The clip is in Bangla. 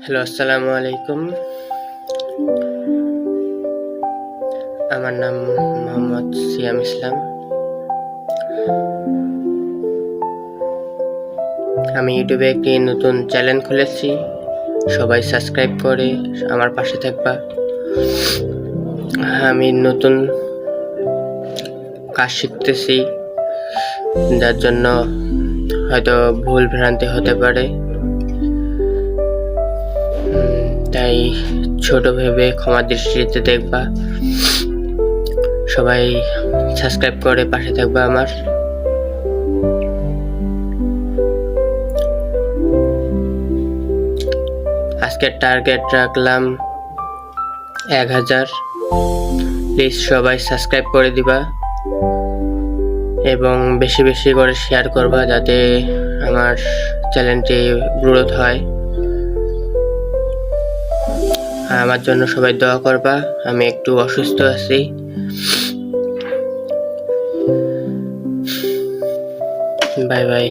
হ্যালো, আসসালামু আলাইকুম। আমার নাম মোহাম্মদ সিয়াম ইসলাম। আমি ইউটিউবে একটি নতুন চ্যানেল খুলেছি। সবাই সাবস্ক্রাইব করে আমার পাশে থাকবা। আমি নতুন কাজ শিখতেছি, যার জন্য হয়তো ভুল ভ্রান্তি হতে পারে, তাই ছোট ভেবে ক্ষমা দৃষ্টিতে দেখবা। সবাই সাবস্ক্রাইব করে পাশে থাকবা আমার। আজকের টার্গেট রাখলাম 1000। প্লিজ সবাই সাবস্ক্রাইব করে দিবা এবং বেশি বেশি করে শেয়ার করবা, যাতে আমার চ্যানেলটি গ্রোথ হয়। আমার জন্য সবাই দোয়া করবা। আমি একটু অসুস্থ আছি। Bye bye.